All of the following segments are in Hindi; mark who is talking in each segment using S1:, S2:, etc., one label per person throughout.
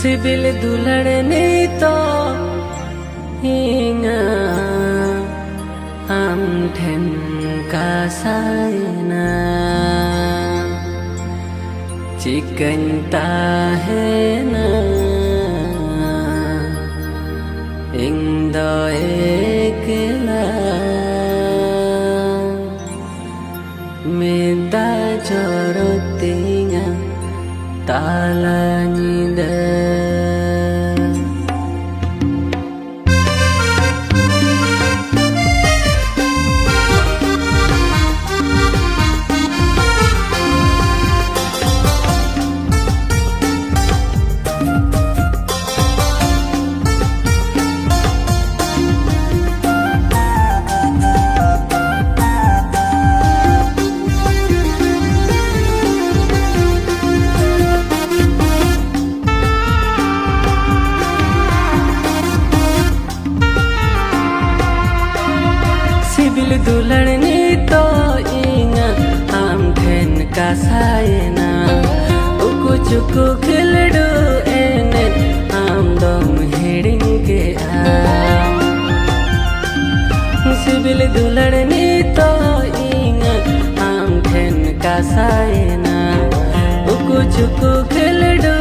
S1: सिबिल दुलड़ने तो हिंगा हम ठेन का सायना चिकनता है ना इंदो एकला minta jorotinga talanyida सिबिल दुलड़ने तो इंगा हम ठेन का सायना उकु चुकु खिलडू एने हम दम हिडिंग के सिबिल दुलड़ने तो इंगा हम ठेन का सायना उकु चुकु खिलडू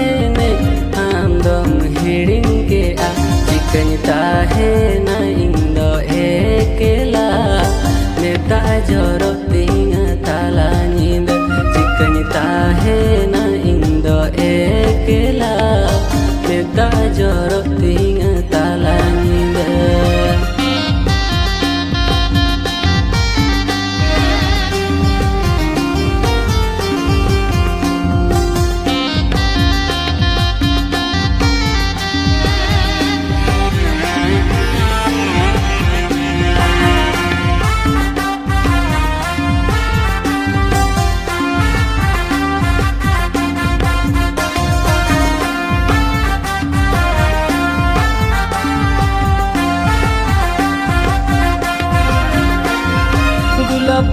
S1: एने हम दम हिडिंग के चिकनता है ना इंदो एकला नेता jorotinga talanyida चिकनता है ना इंदो एकला नेता jorotinga talanyida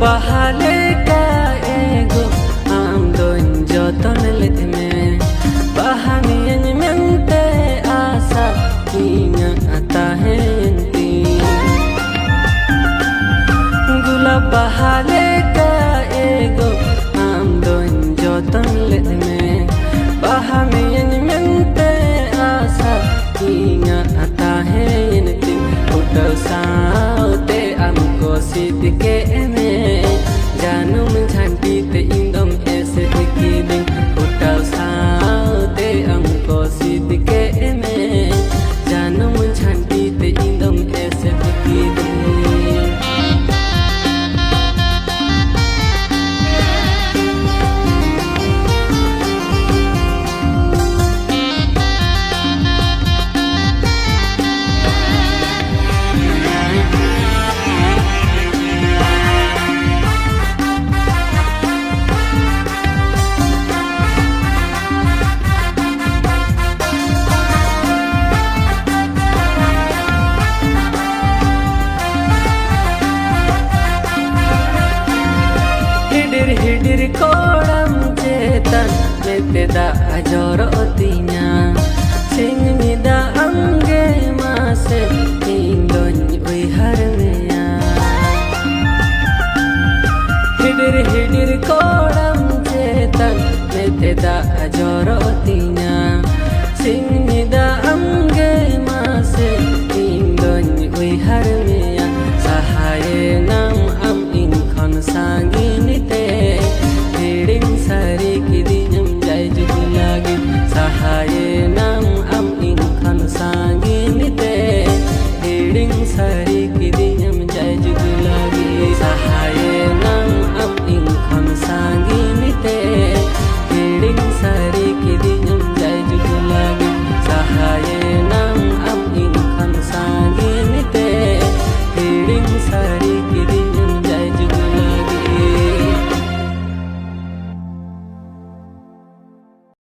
S1: बहाले का एगो हम दोन जतन लेते में बहानियन मिलते आशा किया आता है इंती गुलाब बहाले का एगो हम दोन जतन लेते में बहानियन मिलते आशा किया आता है इंती उठो साउते हमको सीध के janum janti te indom ese dikiding utal saute amko sidike eme janum janti te indom ese dikiding hidir kodam cetan mete da joro